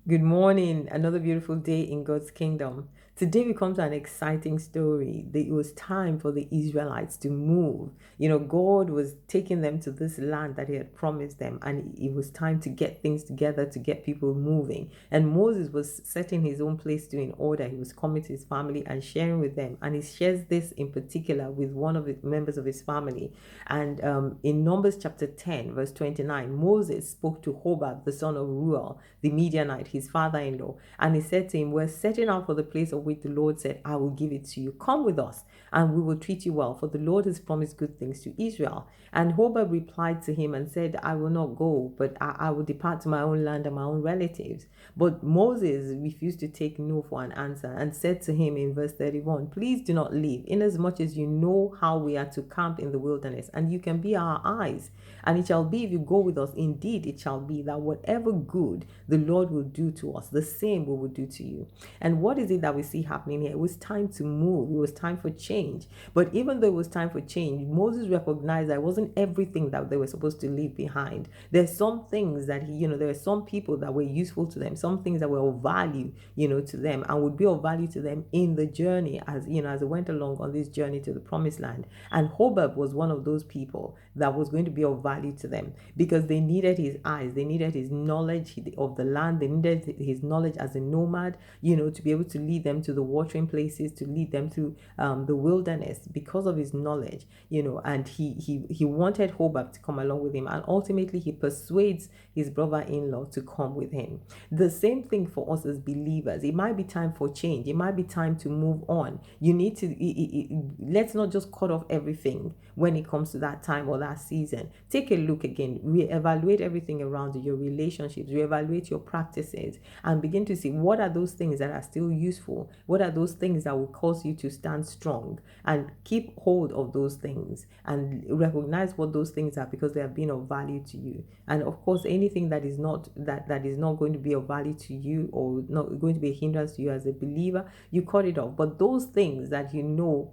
Good morning. Another beautiful day in God's kingdom. Today we come to an exciting story. It was time for the Israelites to move. God was taking them to this land that He had promised them, and it was time to get things together to get people moving. And Moses was setting his own place to in order. He was coming to his family and sharing with them. And he shares this in particular with one of the members of his family. And in Numbers chapter 10, verse 29, Moses spoke to Hobab, the son of Ruel, the Midianite, his father-in-law, and he said to him, "We're setting out for the place of which the Lord said, I will give it to you. Come with us, and we will treat you well, for the Lord has promised good things to Israel." And Hobab replied to him and said, "I will not go, but I will depart to my own land and my own relatives." But Moses refused to take no for an answer and said to him in verse 31, "Please do not leave, inasmuch as you know how we are to camp in the wilderness, and you can be our eyes. And it shall be, if you go with us, indeed it shall be that whatever good the Lord will do to us, the same we will do to you." And what is it that we see happening here? It was time to move. It was time for change. But even though it was time for change, Moses recognized that it wasn't everything that they were supposed to leave behind. There's some things that there are some people that were useful to them, some things that were of value, to them, and would be of value to them in the journey as they went along on this journey to the promised land. And Hobab was one of those people that was going to be of value to them because they needed his eyes, they needed his knowledge of the land, they needed his knowledge as a nomad, to be able to lead them to the watering places, to lead them through the wilderness because of his knowledge, and he wanted Hobab to come along with him, and ultimately he persuades his brother-in-law to come with him. The same thing for us as believers. It might be time for change. It might be time to move on. You need to let's not just cut off everything when it comes to that time or that season. Take a look again, reevaluate everything around you, your relationships, reevaluate your practices, and begin to see what are those things that are still useful, what are those things that will cause you to stand strong, and keep hold of those things and recognize what those things are because they have been of value to you. And of course, anything that is not going to be of value to you or not going to be a hindrance to you as a believer, you cut it off. But those things that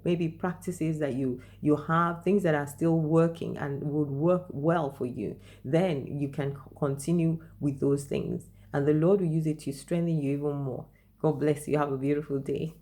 maybe practices that you have, things that are still working and would work well for you, then you can continue with those things, and the Lord will use it to strengthen you even more. God bless you. Have a beautiful day.